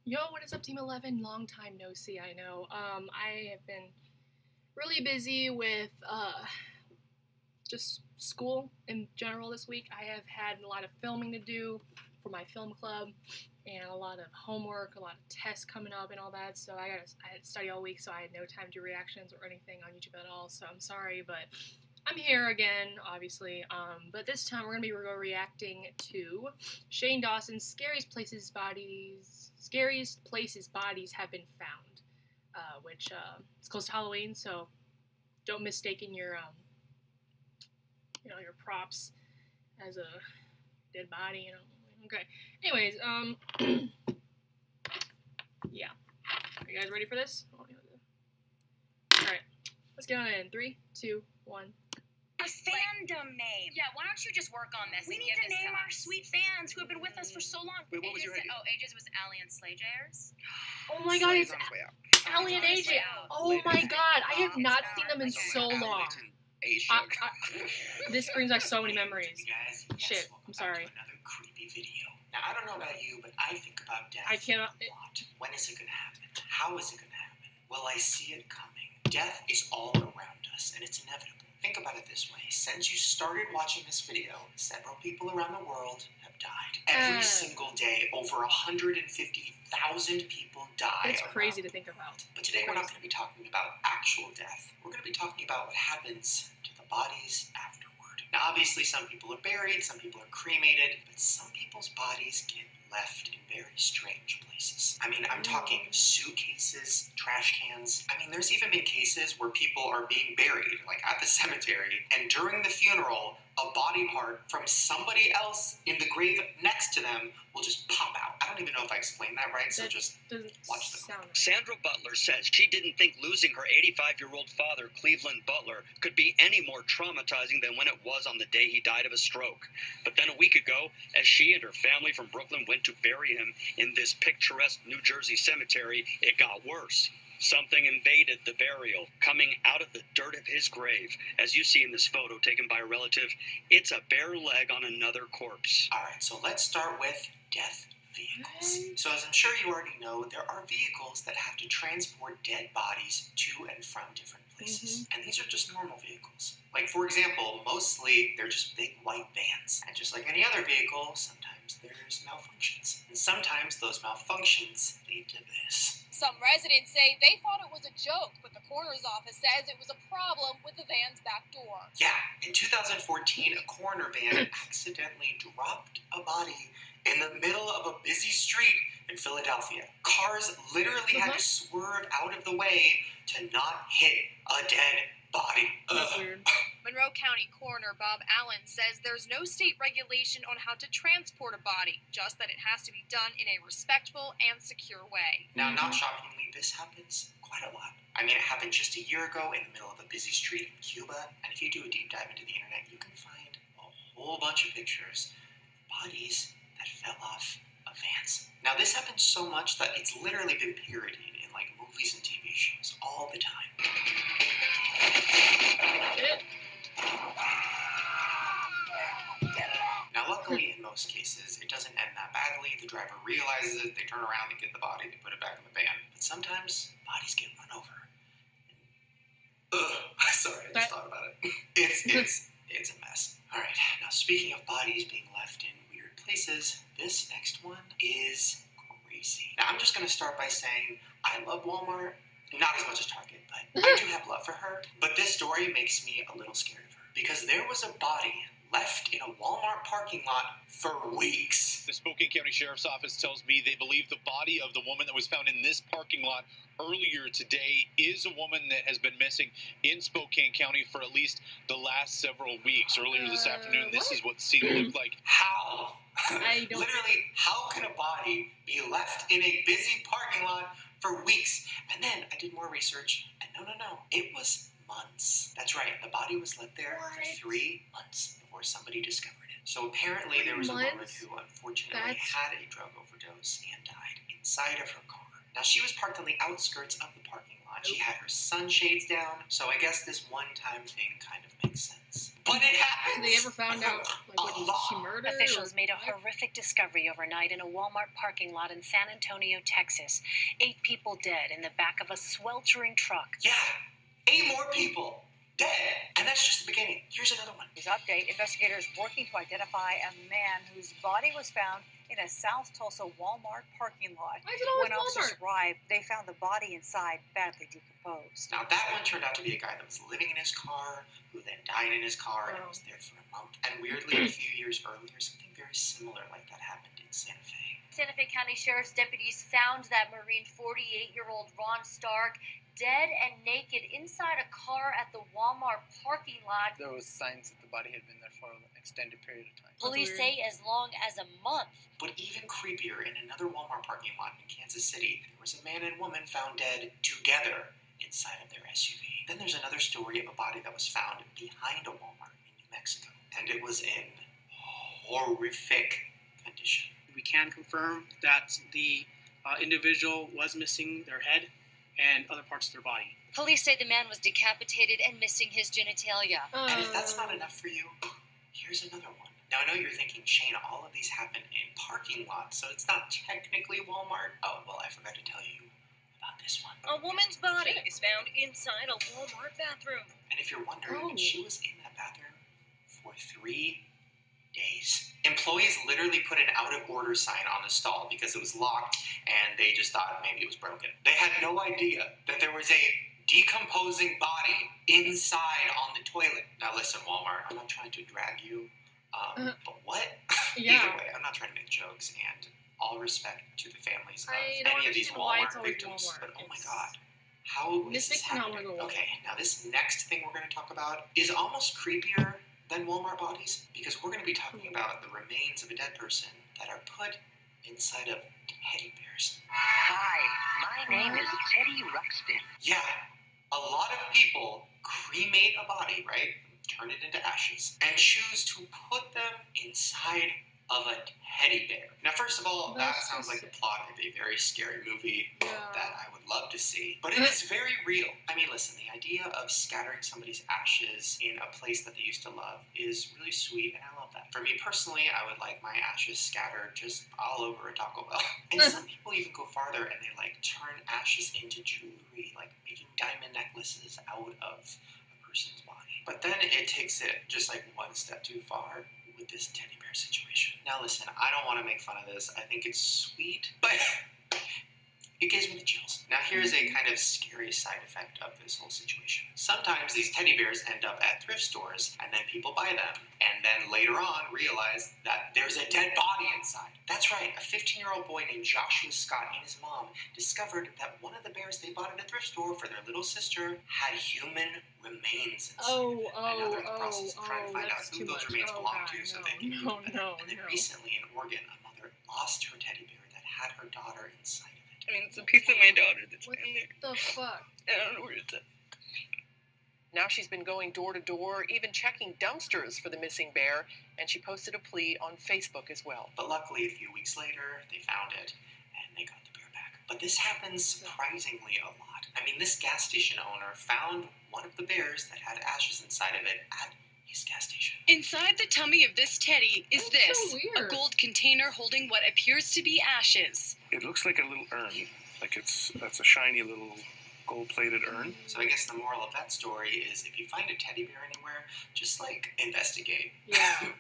Yo, what is up, Team 11? Long time no see, I know. I have been really busy with just school in general this week. I have had a lot of filming to do for my film club and a lot of homework, a lot of tests coming up and all that. So I had to study all week, so I had no time to do reactions or anything on YouTube at all. So I'm sorry, but I'm here again, obviously. But this time we're gonna be reacting to Shane Dawson's Scariest Places Bodies Have Been Found, which it's close to Halloween, so don't mistake your your props as a dead body, Okay. Anyways, yeah. Are you guys ready for this? Alright. Let's get on it in 3, 2, 1. A fandom name. Yeah, why don't you just work on this? We need to name our sweet fans who have been with us for so long. Wait, what was your idea? Ages was Allie and Slayjayers. Oh my god, it's on his way out. Allie and AJ. Oh my god, I have not seen them in so long. This brings back so many memories. Guys, Shit, I'm sorry. Another creepy video. Now, I don't know about you, but I think about death I cannot. a lot. When is it going to happen? How is it going to happen? Will I see it coming? Death is all around us, and it's inevitable. Think about it this way. Since you started watching this video, several people around the world have died. Every single day, over 150,000 people die. It's crazy to think about. But today we're not going to be talking about actual death. We're going to be talking about what happens to the bodies afterward. Now, obviously, some people are buried, some people are cremated, but some people's bodies get left in very strange places. I mean, I'm talking suitcases, trash cans. I mean, there's even been cases where people are being buried, like at the cemetery, and during the funeral, a body part from somebody else in the grave next to them will just pop out. I don't even know if I explained that right, so just watch the clip. Sandra Butler says she didn't think losing her 85-year-old father, Cleveland Butler, could be any more traumatizing than when it was on the day he died of a stroke. But then a week ago, as she and her family from Brooklyn went to bury him in this picturesque New Jersey cemetery, it got worse. Something invaded the burial, coming out of the dirt of his grave. As you see in this photo taken by a relative, it's a bare leg on another corpse. Alright, so let's start with death vehicles. So as I'm sure you already know, there are vehicles that have to transport dead bodies to and from different places. And these are just normal vehicles. Like, for example, mostly they're just big white vans. And just like any other vehicle, sometimes there's malfunctions. And sometimes those malfunctions lead to this. Some residents say they thought it was a joke, but the coroner's office says it was a problem with the van's back door. Yeah, in 2014, a coroner van accidentally dropped a body in the middle of a busy street in Philadelphia. Cars literally had to swerve out of the way to not hit a dead body. That's weird. Monroe County Coroner Bob Allen says there's no state regulation on how to transport a body, just that it has to be done in a respectful and secure way. Now, not shockingly, this happens quite a lot. I mean, it happened just a year ago in the middle of a busy street in Cuba, and if you do a deep dive into the internet, you can find a whole bunch of pictures of bodies that fell off of vans. Now, this happens so much that it's literally been parodied in like movies and TV shows all the time. Now, luckily, in most cases, it doesn't end that badly. The driver realizes it, they turn around, they get the body, they put it back in the van. But sometimes, bodies get run over. Sorry, I just thought about it. It's a mess. Alright, now speaking of bodies being left in weird places, this next one is crazy. Now, I'm just going to start by saying I love Walmart. Not as much as Target, but I do have love for her. But this story makes me a little scared of her. Because there was a body left in a Walmart parking lot for weeks. The Spokane County Sheriff's Office tells me they believe the body of the woman that was found in this parking lot earlier today is a woman that has been missing in Spokane County for at least the last several weeks. Earlier this afternoon, this is what the scene looked like. How? I don't... Literally, how can a body be left in a busy parking lot for weeks? And then I did more research, and no, it was months. That's right, the body was left there for 3 months before somebody discovered it. So apparently there was a woman who unfortunately had a drug overdose and died inside of her car. Now, she was parked on the outskirts of the parking lot. She had her sunshades down, so I guess this one-time thing kind of makes sense. But it happened! Did they ever found out Was she murdered? Officials made a horrific discovery overnight in a Walmart parking lot in San Antonio, Texas. 8 people dead in the back of a sweltering truck. Yeah, 8 more people dead. And that's just the beginning. Here's another one. News update, investigators working to identify a man whose body was found in a South Tulsa Walmart parking lot. Why is it always When officers Walmart? arrived, they found the body inside badly decomposed. Now, that one turned out to be a guy that was living in his car, who then died in his car, and was there for a month. And weirdly, a few years earlier, something very similar like that happened in Santa Fe. Santa Fe County Sheriff's deputies found that Marine 48-year-old Ron Stark dead and naked inside a car at the Walmart parking lot. There was signs that the body had been there for an extended period of time. Police say as long as a month. But even creepier, in another Walmart parking lot in Kansas City, there was a man and woman found dead together inside of their SUV. Then there's another story of a body that was found behind a Walmart in New Mexico, and it was in horrific condition. We can confirm that the individual was missing their head and other parts of their body. Police say the man was decapitated and missing his genitalia. And if that's not enough for you, here's another one. Now, I know you're thinking, Shane, all of these happen in parking lots, so it's not technically Walmart. Oh, well, I forgot to tell you about this one. A woman's body is found inside a Walmart bathroom. And if you're wondering, she was in that bathroom for 3 days. Employees literally put an out-of-order sign on the stall because it was locked, and they just thought maybe it was broken. They had no idea that there was a decomposing body inside on the toilet. Now listen, Walmart, I'm not trying to drag you, but what? Yeah. Either way, I'm not trying to make jokes, and all respect to the families of I don't any of these understand why it's Walmart always victims, Walmart. but oh my god. How is this happening? Okay, now this next thing we're going to talk about is almost creepier than Walmart bodies, because we're going to be talking about the remains of a dead person that are put inside of teddy bears. Hi, my name is Teddy Ruxpin. Yeah, a lot of people cremate a body, right? Turn it into ashes, and choose to put them inside of a teddy bear. Now, first of all, that sounds like the plot of a very scary movie that I would love to see. But it is very real. I mean, listen, the idea of scattering somebody's ashes in a place that they used to love is really sweet, and I love that. For me personally, I would like my ashes scattered just all over a Taco Bell. And some people even go farther, and they like turn ashes into jewelry, like making diamond necklaces out of a person's body. But then it takes it just like one step too far with this teddy bear situation. Now listen, I don't want to make fun of this. I think it's sweet, but it gives me the chills. Now here's a kind of scary side effect of this whole situation. Sometimes these teddy bears end up at thrift stores, and then people buy them, and then later on realize that there's a dead body inside. That's right, a 15-year-old boy named Joshua Scott and his mom discovered that one of the bears they bought at a thrift store for their little sister had human remains inside. And now they're in the process of trying to find out who those remains belong to so they can keep them. And then recently in Oregon, a mother lost her teddy bear that had her daughter inside of it. I mean, it's a piece of my daughter that's in there. What the fuck? I don't know where it's at. Now she's been going door to door, even checking dumpsters for the missing bear, and she posted a plea on Facebook as well. But luckily, a few weeks later, they found it, and they got the bear back. But this happens surprisingly a lot. I mean, this gas station owner found one of the bears that had ashes inside of it at his gas station. Inside the tummy of this teddy is That's so this, weird. a gold container holding what appears to be ashes. It looks like a little urn, like that's a shiny little gold-plated urn. So I guess the moral of that story is if you find a teddy bear anywhere, just like investigate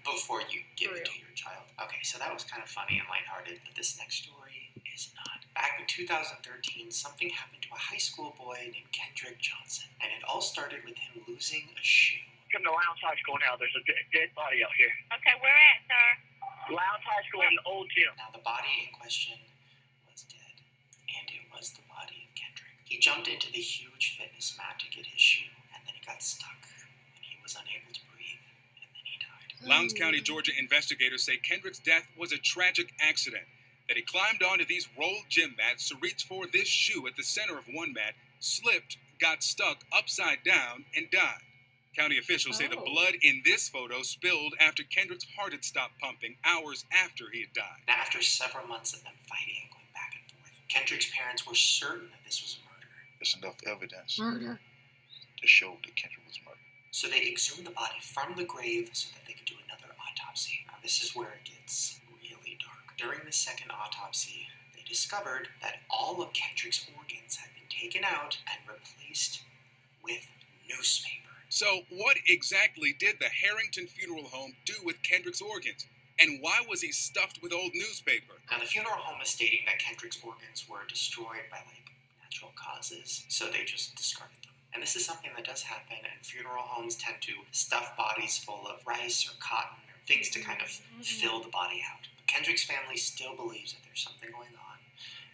before you give it to your child. Okay, so that was kind of funny and lighthearted, but this next story is not. Back in 2013, something happened to a high school boy named Kendrick Johnson, and it all started with him losing a shoe. Come to Lowndes High School now. There's a dead body out here. Okay, where at, sir? Lowndes High School in the old gym. Now, the body in question was dead, and it was the body of Kendrick. He jumped into the huge fitness mat to get his shoe, and then it got stuck, and he was unable to breathe, and then he died. Lowndes County, Georgia investigators say Kendrick's death was a tragic accident, that he climbed onto these rolled gym mats to reach for this shoe at the center of one mat, slipped, got stuck upside down, and died. County officials say the blood in this photo spilled after Kendrick's heart had stopped pumping hours after he had died. Now, after several months of them fighting and going back and forth, Kendrick's parents were certain that this was a murder. There's enough evidence to show that Kendrick was murdered. So they exhumed the body from the grave so that they could do another autopsy. this is where it gets really dark. During the second autopsy, they discovered that all of Kendrick's organs had been taken out and replaced with newspaper. So, what exactly did the Harrington Funeral Home do with Kendrick's organs? And why was he stuffed with old newspaper? Now, the funeral home is stating that Kendrick's organs were destroyed by, natural causes, so they just discarded them. And this is something that does happen, and funeral homes tend to stuff bodies full of rice or cotton or things to kind of fill the body out. But Kendrick's family still believes that there's something going on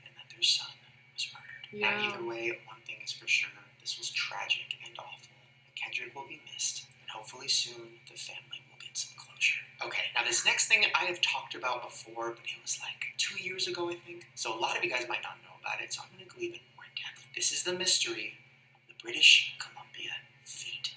and that their son was murdered. Yeah. Now, either way, one thing is for sure, this was tragic and awful. Kendrick will be missed, and hopefully soon the family will get some closure. Okay, now this next thing I have talked about before, but it was 2 years ago, I think. So a lot of you guys might not know about it, so I'm going to go even more in depth. This is the mystery of the British Columbia feet.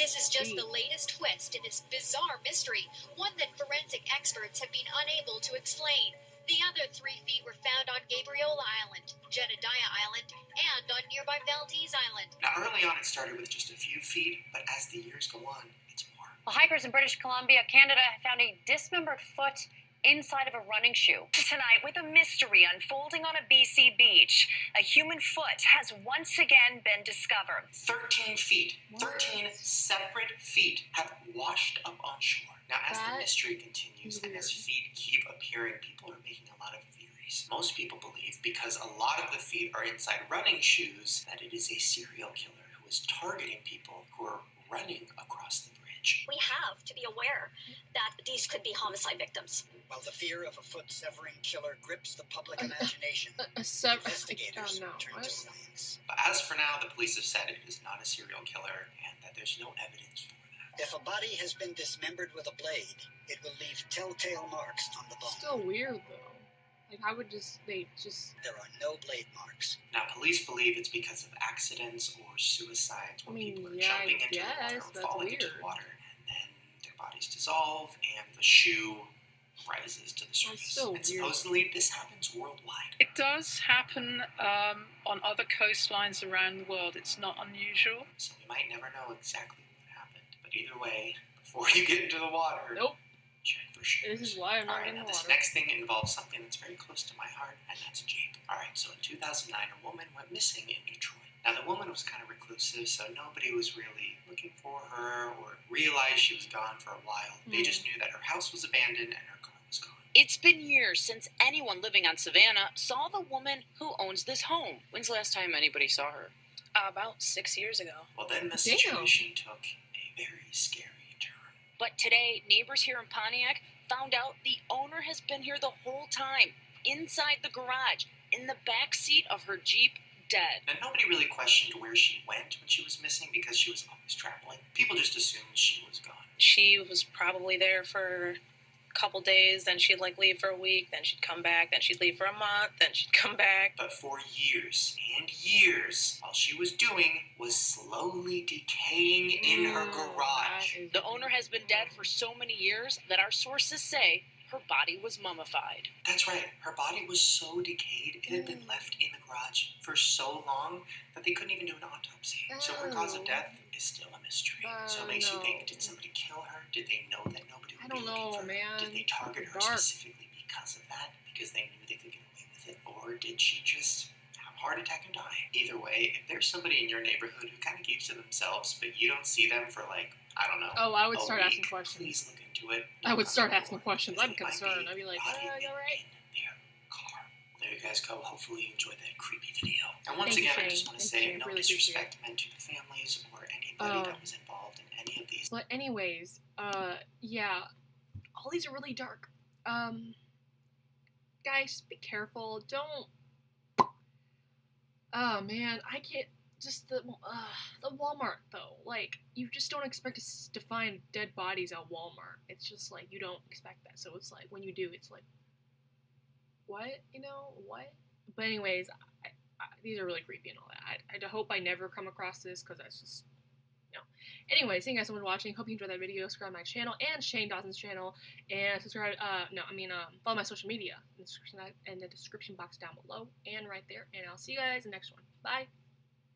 This is just the latest twist in this bizarre mystery, one that forensic experts have been unable to explain. The other 3 feet were found on Gabriola Island, Jedediah Island, and on nearby Valdez Island. Now, early on it started with just a few feet, but as the years go on, it's more. Well, hikers in British Columbia, Canada, found a dismembered foot inside of a running shoe. Tonight, with a mystery unfolding on a BC beach, a human foot has once again been discovered. 13 feet, 13 separate feet have washed up on shore. Now, as the mystery continues and as feet keep appearing, people are making a lot of theories. Most people believe, because a lot of the feet are inside running shoes, that it is a serial killer who is targeting people who are running across the bridge. We have to be aware that these could be homicide victims. While the fear of a foot-severing killer grips the public imagination, Oh, investigators no. turn to science. But as for now, the police have said it is not a serial killer and that there's no evidence for that. If a body has been dismembered with a blade, it will leave telltale marks on the bone. Still weird though. I would There are no blade marks. Now, police believe it's because of accidents or suicides where people are jumping into the water or falling into the water, and then their bodies dissolve and the shoe rises to the surface. And supposedly this happens worldwide. It does happen on other coastlines around the world. It's not unusual. So we might never know exactly what happened. But either way, before you get into the water, check for shoes. This is why I'm not in the water. This next thing involves something that's very close to my heart, and that's Jake. Alright, so in 2009, a woman went missing in Detroit. Now, the woman was kind of reclusive, so nobody was really looking for her or realized she was gone for a while. They just knew that her house was abandoned and her car was gone. It's been years since anyone living on Savannah saw the woman who owns this home. When's the last time anybody saw her? About 6 years ago. Well, then the situation took a very scary turn. But today, neighbors here in Pontiac found out the owner has been here the whole time, inside the garage, in the back seat of her Jeep, dead. Now, nobody really questioned where she went when she was missing because she was always traveling. People just assumed she was gone. She was probably there for a couple days, then she'd leave for a week, then she'd come back, then she'd leave for a month, then she'd come back. But for years and years, all she was doing was slowly decaying in her garage. The owner has been dead for so many years that our sources say her body was mummified. That's right. Her body was so decayed, it had been left in the garage for so long that they couldn't even do an autopsy. So her cause of death is still a mystery. So it makes you think, did somebody kill her? Did they know that nobody would be looking for her? Did they target her specifically because of that? Because they knew they could get away with it? Or did she just have a heart attack and die? Either way, if there's somebody in your neighborhood who kind of keeps to themselves, but you don't see them for I don't know. Oh, I would start asking questions. Please look into it. I would start asking questions. I'm concerned. I'd be like, you alright? There you guys go. Hopefully you enjoyed that creepy video. And once again, I just want to say no disrespect meant to the families or anybody that was involved in any of these. But anyways, yeah, all these are really dark. Guys, just be careful. Don't. Oh man, I get just the Walmart though. You just don't expect to find dead bodies at Walmart. It's just you don't expect that. So it's when you do, it's what? What? But anyways, these are really creepy and all that. I hope I never come across this because that's just, Anyways, thank you guys so much for watching. Hope you enjoyed that video. Subscribe to my channel and Shane Dawson's channel. And subscribe, follow my social media in the description box down below and right there. And I'll see you guys in the next one. Bye.